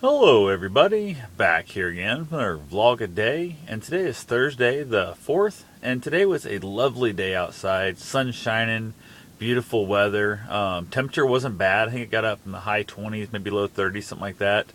Hello everybody, back here again for another vlog a day, and today is Thursday the 4th, and today was a lovely day outside, sun shining, beautiful weather. Temperature wasn't bad. I think it got up in the high 20s, maybe low 30s, something like that.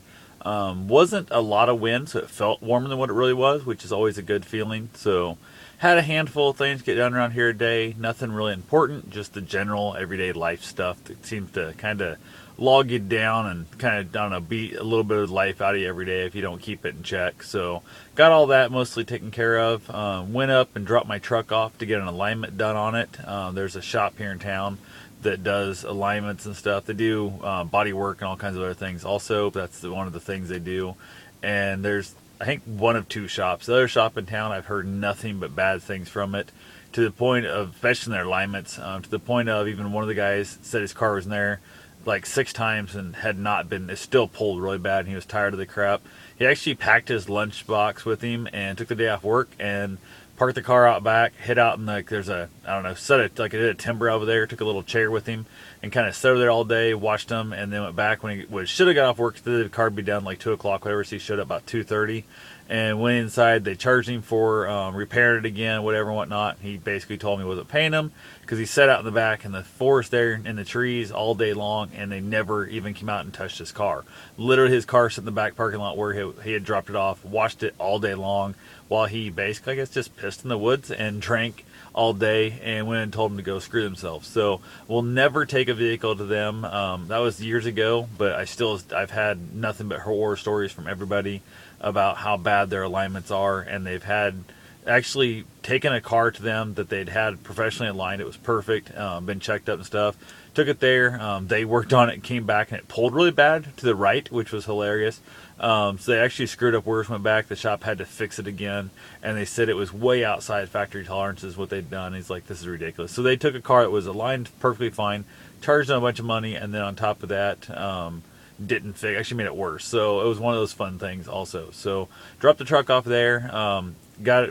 Wasn't a lot of wind, so it felt warmer than what it really was, which is always a good feeling. So had a handful of things get done around here today. Nothing really important, just the general everyday life stuff that seems to kind of log you down and kind of, I don't know, beat a little bit of life out of you every day if you don't keep it in check. So got all that mostly taken care of. Went up and dropped my truck off to get an alignment done on it. There's a shop here in town that does alignments and stuff. They do body work and all kinds of other things also. That's one of the things they do. And there's, I think, one of two shops. The other shop in town, I've heard nothing but bad things from it, to the point of, especially in their alignments, to the point of even one of the guys said his car was in there like 6 times and had not been, it still pulled really bad, and he was tired of the crap. He actually packed his lunchbox with him and took the day off work and parked the car out back, hid out in the, there's a, I don't know, set it like it did a timber over there, took a little chair with him and kind of sat over there all day, watched him, and then went back when he should have got off work. The car would be done like 2 o'clock, whatever, so he showed up about 2:30 and went inside. They charged him for repairing it again, whatever and whatnot. He basically told me he wasn't paying him because he sat out in the back in the forest there in the trees all day long, and they never even came out and touched his car. Literally, his car sat in the back parking lot where he had dropped it off, watched it all day long while he basically, I guess, just pissed in the woods and drank all day and went and told them to go screw themselves. So we'll never take a vehicle to them. That was years ago, but I've had nothing but horror stories from everybody about how bad their alignments are, and they've had actually taken a car to them that they'd had professionally aligned. It was perfect, been checked up and stuff. Took it there. They worked on it and came back, and it pulled really bad to the right, which was hilarious. So they actually screwed up wheels, went back. The shop had to fix it again, and they said it was way outside factory tolerances what they'd done. He's like, this is ridiculous. So they took a car that was aligned perfectly fine, charged them a bunch of money, and then on top of that, didn't fix, actually made it worse. So it was one of those fun things also. So dropped the truck off there. Got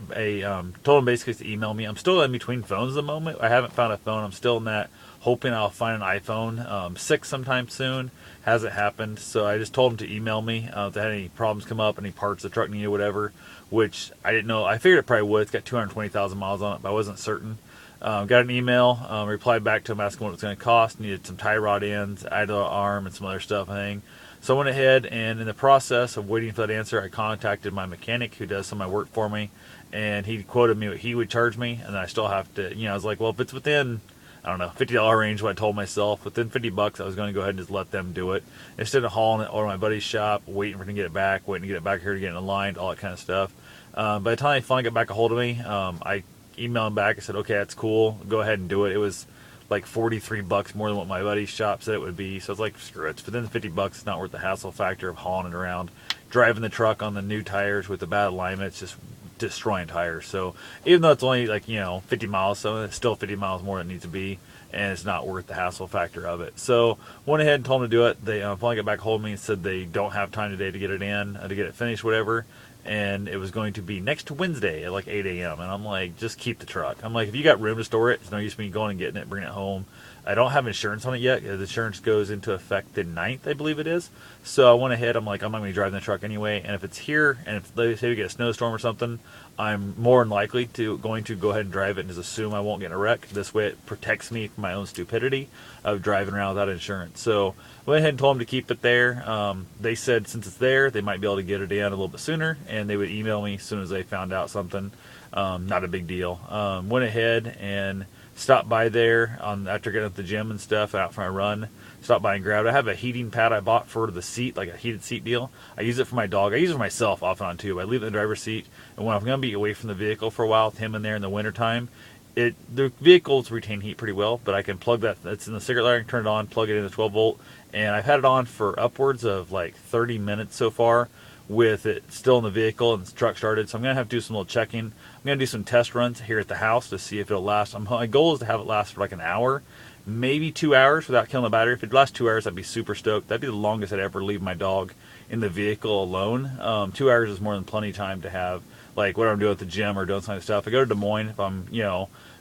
told him basically to email me. I'm still in between phones at the moment. I haven't found a phone. I'm still in that, hoping I'll find an iPhone 6 sometime soon. Hasn't happened. So I just told him to email me if they had any problems come up, any parts the truck needed, whatever, which I didn't know. I figured it probably would. It's got 220,000 miles on it, but I wasn't certain. Got an email, replied back to him asking what it was going to cost. Needed some tie rod ends, idle arm, and some other stuff, I think. So I went ahead, and in the process of waiting for that answer, I contacted my mechanic who does some of my work for me, and he quoted me what he would charge me, and I still have to, I was like, well, if it's within, I don't know, $50 range, what I told myself, within $50, I was going to go ahead and just let them do it, instead of hauling it over to my buddy's shop, waiting for him to get it back, waiting to get it back here to get it aligned, all that kind of stuff. By the time they finally got back a hold of me, I emailed him back. I said, okay, that's cool. Go ahead and do it. It was like $43 more than what my buddy's shop said it would be. So it's like, screw it. It's within the $50. It's not worth the hassle factor of hauling it around, driving the truck on the new tires with the bad alignment. It's just destroying tires. So even though it's only like, 50 miles, so it's still 50 miles more than it needs to be, and it's not worth the hassle factor of it. So went ahead and told them to do it. They finally got back hold of me and said they don't have time today to get it in, to get it finished, whatever. And it was going to be next Wednesday at like 8 a.m. And I'm like, just keep the truck. I'm like, if you got room to store it, it's no use me going and getting it, bringing it home. I don't have insurance on it yet. The insurance goes into effect the 9th, I believe it is. So I went ahead. I'm like, I'm not going to be driving the truck anyway. And if it's here, and if they say we get a snowstorm or something, I'm more than likely going to go ahead and drive it and just assume I won't get in a wreck. This way it protects me from my own stupidity of driving around without insurance. So I went ahead and told them to keep it there. They said since it's there, they might be able to get it in a little bit sooner, and they would email me as soon as they found out something. Not a big deal. Went ahead and stopped by there after getting up the gym and stuff, out for my run. Stopped by and grabbed it. I have a heating pad I bought for the seat, like a heated seat deal. I use it for my dog. I use it for myself off and on too. I leave it in the driver's seat, and when I'm going to be away from the vehicle for a while with him in there in the wintertime, the vehicles retain heat pretty well, but I can plug that. It's in the cigarette lighter, I can turn it on, plug it in the 12 volt, and I've had it on for upwards of like 30 minutes so far with it still in the vehicle and the truck started. So I'm going to have to do some little checking. I'm going to do some test runs here at the house to see if it'll last. My goal is to have it last for like an hour, maybe 2 hours without killing the battery. If it lasts 2 hours, I'd be super stoked. That'd be the longest I'd ever leave my dog in the vehicle alone. 2 hours is more than plenty of time to have like what I'm doing at the gym or doing some stuff. I go to Des Moines if I'm,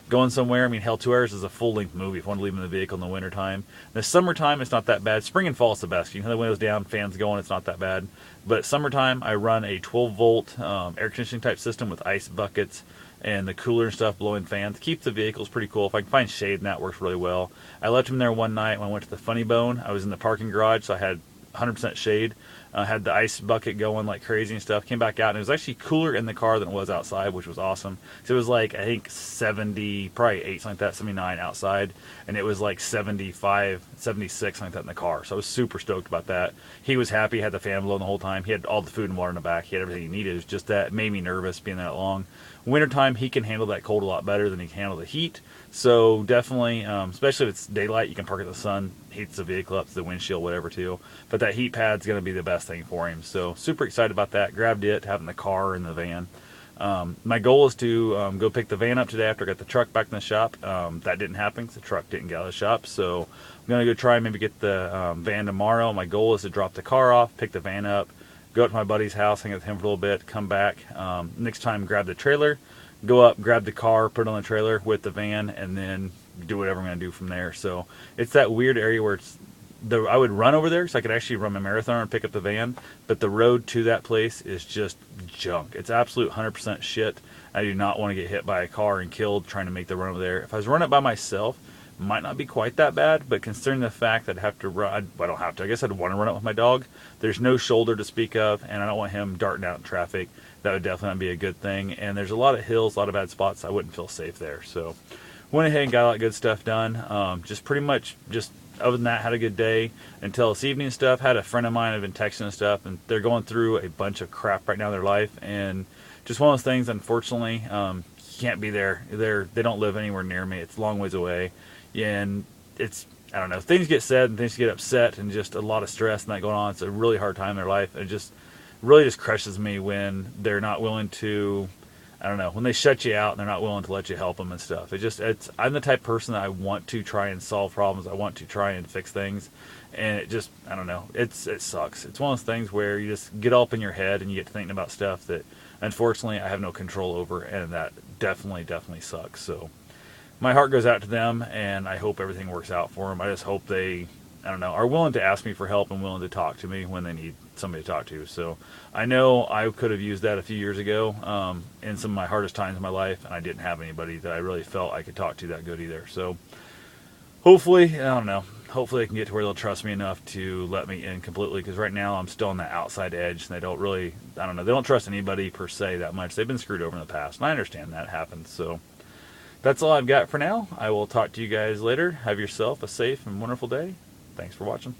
going going somewhere, I mean, hell, 2 hours is a full-length movie if you want to leave in the vehicle in the wintertime. In the summertime, it's not that bad. Spring and fall is the best. You can have the windows down, fans going, it's not that bad. But summertime, I run a 12-volt air conditioning type system with ice buckets and the cooler and stuff blowing fans. Keep the vehicles pretty cool. If I can find shade, and that works really well. I left him there one night when I went to the Funny Bone. I was in the parking garage, so I had 100% shade. Had the ice bucket going like crazy and stuff. Came back out, and it was actually cooler in the car than it was outside, which was awesome. So it was like, I think 70, probably 8, something like that, 79 outside, and it was like 75, 76, something like that in the car. So I was super stoked about that. He was happy, had the fan blowing the whole time. He had all the food and water in the back. He had everything he needed. It was just that it made me nervous being that long. Wintertime, he can handle that cold a lot better than he can handle the heat. So definitely, especially if it's daylight, you can park in the sun, heats the vehicle up to the windshield, whatever too. But that heat pad's going to be the best thing for him. So super excited about that. Grabbed it, having the car and the van. My goal is to go pick the van up today after I got the truck back in the shop. That didn't happen because the truck didn't get out of the shop. So I'm going to go try and maybe get the van tomorrow. My goal is to drop the car off, pick the van up, go up to my buddy's house, hang out with him for a little bit, come back. Next time, grab the trailer, go up, grab the car, put it on the trailer with the van, and then do whatever I'm going to do from there. So it's that weird area where I would run over there so I could actually run my marathon and pick up the van, but the road to that place is just junk. It's absolute 100% shit. I do not want to get hit by a car and killed trying to make the run over there. If I was running it by myself, it might not be quite that bad, but considering the fact that I'd have to run, I don't have to, I guess I'd want to run it with my dog. There's no shoulder to speak of, and I don't want him darting out in traffic. That would definitely not be a good thing. And there's a lot of hills, a lot of bad spots. I wouldn't feel safe there. So went ahead and got a lot of good stuff done. Just pretty much just other than that, had a good day until this evening and stuff. Had a friend of mine I've been texting and stuff, and they're going through a bunch of crap right now in their life, and just one of those things, unfortunately, you can't be there. They don't live anywhere near me. It's a long ways away, and it's, I don't know, things get said and things get upset and just a lot of stress and that going on. It's a really hard time in their life, and it just really just crushes me when they're not willing to, I don't know, when they shut you out and they're not willing to let you help them and stuff. I'm the type of person that I want to try and solve problems. I want to try and fix things. And it just, I don't know, it sucks. It's one of those things where you just get up in your head and you get to thinking about stuff that unfortunately I have no control over. And that definitely sucks. So my heart goes out to them, and I hope everything works out for them. I just hope they, I don't know, are willing to ask me for help and willing to talk to me when they need somebody to talk to. So I know I could have used that a few years ago in some of my hardest times in my life, and I didn't have anybody that I really felt I could talk to that good either. So hopefully, I don't know, hopefully I can get to where they'll trust me enough to let me in completely, because right now I'm still on that outside edge, and they don't really, I don't know, they don't trust anybody per se that much. They've been screwed over in the past, and I understand that happens. So that's all I've got for now. I will talk to you guys later. Have yourself a safe and wonderful day. Thanks for watching.